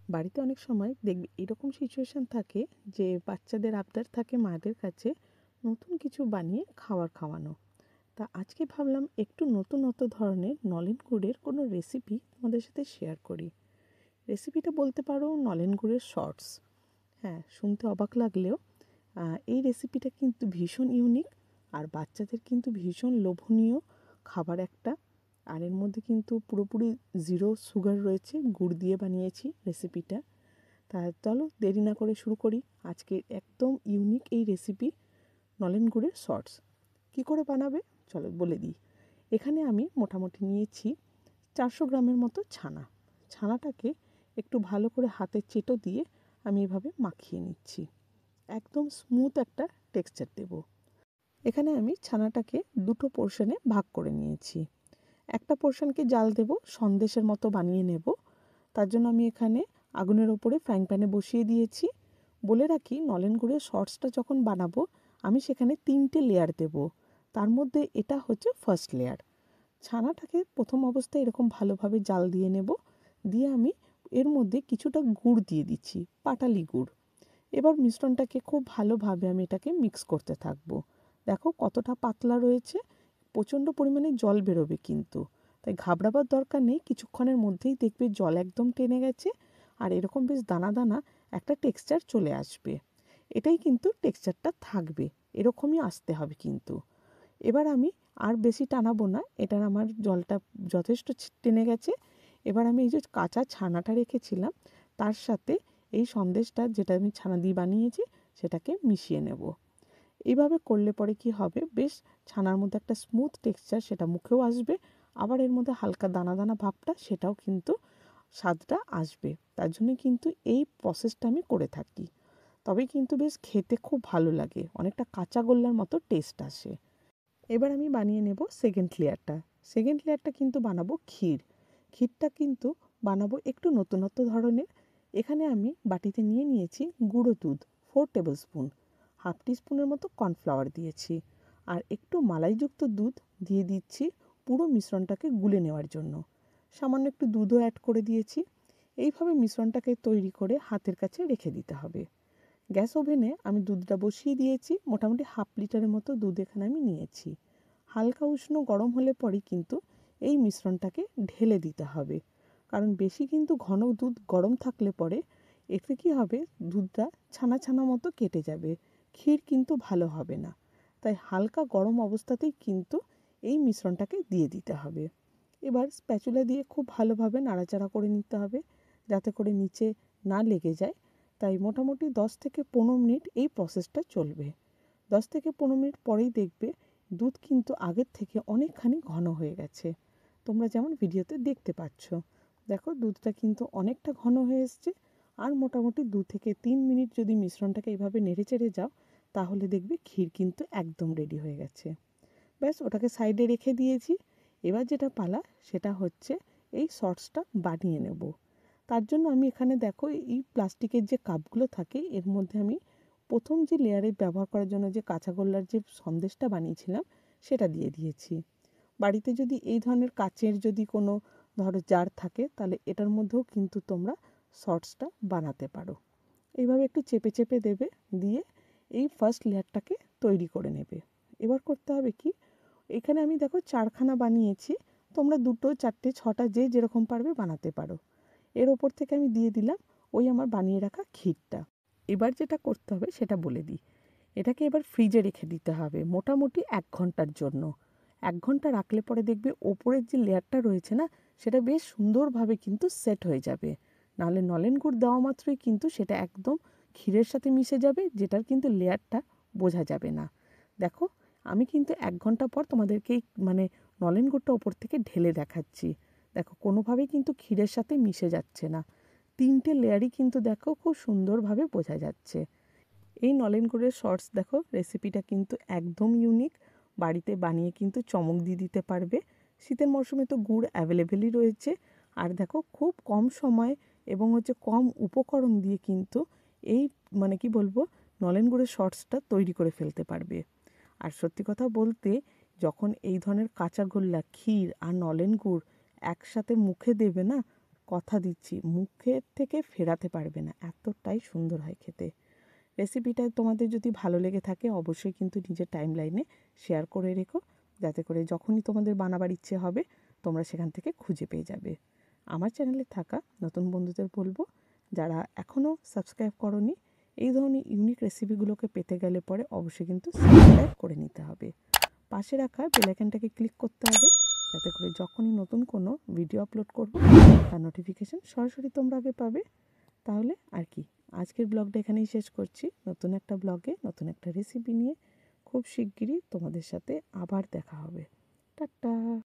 বাড়িতে অনেক সময় দেখবে এরকম সিচুয়েশন থাকে যে বাচ্চাদের আবদার থাকে মায়েদের কাছে নতুন কিছু বানিয়ে খাওয়ানো। তা আজকে ভাবলাম একটু নতুনত্ব ধরনের নলেন গুড়ের কোনো রেসিপি তোমাদের সাথে শেয়ার করি। রেসিপিটা বলতে পারো নলেন গুড়ের শর্টস। হ্যাঁ, শুনতে অবাক লাগলেও এই রেসিপিটা কিন্তু ভীষণ ইউনিক আর বাচ্চাদের কিন্তু ভীষণ লোভনীয় খাবার একটা। আর এর মধ্যে কিন্তু পুরোপুরি জিরো সুগার রয়েছে, গুড় দিয়ে বানিয়েছি রেসিপিটা। তা চলো দেরি না করে শুরু করি আজকে একদম ইউনিক এই রেসিপি নলেন গুড়ের শর্টস। কী করে বানাবে চলো বলে দিই। এখানে আমি মোটামুটি নিয়েছি 400 গ্রামের মতো ছানা। ছানাটাকে একটু ভালো করে হাতের চেটো দিয়ে আমি এভাবে মাখিয়ে নিচ্ছি, একদম স্মুথ একটা টেক্সচার দেব। এখানে আমি ছানাটাকে দুটো পোর্শনে ভাগ করে নিয়েছি। একটা পোর্শনকে জাল দেব, সন্দেশের মতো বানিয়ে নেব। তার জন্য আমি এখানে আগুনের ওপরে ফ্রাইং প্যানে বসিয়ে দিয়েছি। বলে রাখি নলেন গুড়ের শর্টসটা যখন বানাবো আমি সেখানে 3টে লেয়ার দেব। তার মধ্যে এটা হচ্ছে ফার্স্ট লেয়ার। ছানাটাকে প্রথম অবস্থায় এরকম ভালোভাবে জাল দিয়ে নেব, দিয়ে আমি এর মধ্যে কিছুটা গুড় দিয়ে দিচ্ছি, পাটালি গুড়। এবার মিশ্রণটাকে খুব ভালোভাবে আমি এটাকে মিক্স করতে থাকবো। দেখো কতটা পাতলা রয়েছে, প্রচণ্ড পরিমাণে জল বেরোবে কিন্তু, তাই ঘাবড়াবার দরকার নেই। কিছুক্ষণের মধ্যেই দেখবে জল একদম টেনে গেছে আর এরকম বেশ দানা দানা একটা টেক্সচার চলে আসবে। এটাই কিন্তু টেক্সচারটা থাকবে, এরকমই আসতে হবে কিন্তু। এবার আমি আর বেশি টানাবো না, এটার আমার জলটা যথেষ্ট টেনে গেছে। এবার আমি এই যে কাঁচা ছানাটা রেখেছিলাম তার সাথে এই সন্দেশটা যেটা আমি ছানা দিয়ে বানিয়েছি সেটাকে মিশিয়ে নেব। এইভাবে করলে পরে কি হবে, বেশ ছানার মধ্যে একটা স্মুথ টেক্সচার সেটা মুখেও আসবে, আবার এর মধ্যে হালকা দানা দানা ভাবটা সেটাও কিন্তু স্বাদটা আসবে। তার জন্য কিন্তু এই প্রসেসটা আমি করে থাকি, তবে কিন্তু বেশ খেতে খুব ভালো লাগে, অনেকটা কাঁচা গোল্লার মতো টেস্ট আসে। এবার আমি বানিয়ে নেব সেকেন্ড লেয়ারটা। সেকেন্ড লেয়ারটা কিন্তু বানাবো ক্ষীর। ক্ষীরটা কিন্তু বানাবো একটু নতুনত্ব ধরনের। এখানে আমি বাটিতে নিয়ে নিয়েছি গুঁড়ো দুধ 4 টেবিল স্পুন, হাফ টিস্পুনের মতো কর্নফ্লাওয়ার দিয়েছি, আর একটু মালাইযুক্ত দুধ দিয়ে দিচ্ছি পুরো মিশ্রণটাকে গুলে নেওয়ার জন্য। সামান্য একটু দুধও অ্যাড করে দিয়েছি। এইভাবে মিশ্রণটাকে তৈরি করে হাতের কাছে রেখে দিতে হবে। গ্যাস ওভেনে আমি দুধটা বসিয়ে দিয়েছি, মোটামুটি হাফ লিটারের মতো দুধ এখানে আমি নিয়েছি। হালকা উষ্ণ গরম হলে পরেই কিন্তু এই মিশ্রণটাকে ঢেলে দিতে হবে, কারণ বেশি কিন্তু ঘন দুধ গরম থাকলে পরে এতে কী হবে, দুধটা ছানা ছানা মতো কেটে যাবে, ক্ষীর কিন্তু ভালো হবে না। তাই হালকা গরম অবস্থাতেই কিন্তু এই মিশ্রণটাকে দিয়ে দিতে হবে। এবার স্প্যাচুলা দিয়ে খুব ভালোভাবে নাড়াচাড়া করে নিতে হবে যাতে করে নিচে না লেগে যায়। তাই মোটামুটি 10 থেকে 15 মিনিট এই প্রসেসটা চলবে। 10 থেকে 15 মিনিট পরেই দেখবে দুধ কিন্তু আগের থেকে অনেকখানি ঘন হয়ে গেছে। তোমরা যেমন ভিডিওতে দেখতে পাচ্ছ, দেখো দুধটা কিন্তু অনেকটা ঘন হয়ে এসছে। আর মোটামুটি 2 থেকে 3 মিনিট যদি মিশ্রণটাকে এইভাবে নেড়েচেড়ে যাও তাহলে দেখবে ক্ষীর কিন্তু একদম রেডি হয়ে গেছে। ব্যাস ওটাকে সাইডে রেখে দিয়েছি। এবার যেটা পালা সেটা হচ্ছে এই সসটা বানিয়ে নেব। তার জন্য আমি এখানে দেখো এই প্লাস্টিকের যে কাপগুলো থাকে এর মধ্যে আমি প্রথম যে লেয়ারে ব্যবহার করার জন্য যে কাঁচাগোল্লার যে সন্দেশটা বানিয়েছিলাম সেটা দিয়ে দিয়েছি। বাড়িতে যদি এই ধরনের কাচের যদি কোনো ধরো জার থাকে তাহলে এটার মধ্যেও কিন্তু তোমরা সসটা বানাতে পারো। এইভাবে একটু চেপে চেপে দেবে, দিয়ে এই ফার্স্ট লেয়ারটাকে তৈরি করে নেবে। এবার করতে হবে কি, এখানে আমি দেখো 4খানা বানিয়েছি, তোমরা 2, 4, 6টা যে যেরকম পারবে বানাতে পারো। এর ওপর থেকে আমি দিয়ে দিলাম ওই আমার বানিয়ে রাখা ক্ষীরটা। এবার যেটা করতে হবে সেটা বলে দিই। এটাকে এবার ফ্রিজে রেখে দিতে হবে মোটামুটি 1 ঘন্টার জন্য। 1 ঘন্টা রাখলে পরে দেখবে ওপরের যে লেয়ারটা রয়েছে না সেটা বেশ সুন্দরভাবে কিন্তু সেট হয়ে যাবে। নাহলে নলেন গুড় দেওয়া মাত্রই কিন্তু সেটা একদম ক্ষীরের সাথে মিশে যাবে, যেটার কিন্তু লেয়ারটা বোঝা যাবে না। দেখো আমি কিন্তু 1 ঘন্টা পর তোমাদেরকে মানে নলেন গুড়টা ওপর থেকে ঢেলে দেখাচ্ছি। দেখো কোনোভাবেই কিন্তু ক্ষীরের সাথে মিশে যাচ্ছে না, 3টে লেয়ারই কিন্তু দেখো খুব সুন্দরভাবে বোঝা যাচ্ছে। এই নলেন গুড়ের শর্টস দেখো রেসিপিটা কিন্তু একদম ইউনিক, বাড়িতে বানিয়ে কিন্তু চমক দিয়ে দিতে পারবে। শীতের মরশুমে তো গুড় অ্যাভেলেবেলই রয়েছে, আর দেখো খুব কম সময় এবং হচ্ছে কম উপকরণ দিয়ে কিন্তু এই মানে কি বলবো নলেন গুড়ের শর্টসটা তৈরি করে ফেলতে পারবে। আর সত্যি কথা বলতে যখন এই ধরনের কাঁচা গোল্লা ক্ষীর আর নলেন গুড় একসাথে মুখে দেবে না, কথা দিচ্ছি মুখের থেকে ফেরাতে পারবে না, এতটাই সুন্দর হয় খেতে। রেসিপিটা তোমাদের যদি ভালো লেগে থাকে অবশ্যই কিন্তু নিজের টাইমলাইনে শেয়ার করে রেখো, যাতে করে যখনই তোমাদের বানাবার ইচ্ছে হবে তোমরা সেখান থেকে খুঁজে পেয়ে যাবে। আমার চ্যানেলে থাকা নতুন বন্ধুদের বলবো, যারা এখনও সাবস্ক্রাইব করোনি, এই ধরনের ইউনিক রেসিপিগুলোকে পেতে গেলে পরে অবশ্যই কিন্তু সাবস্ক্রাইব করে নিতে হবে। পাশে রাখা বেল আইকনটাকে ক্লিক করতে হবে, যাতে করে যখনই নতুন কোনো ভিডিও আপলোড করব তার নোটিফিকেশান সরাসরি তোমরা আগে পাবে। তাহলে আর কি, আজকের ব্লগটা এখানেই শেষ করছি। নতুন একটা ব্লগে নতুন একটা রেসিপি নিয়ে খুব শিগগিরই তোমাদের সাথে আবার দেখা হবে। টাটা।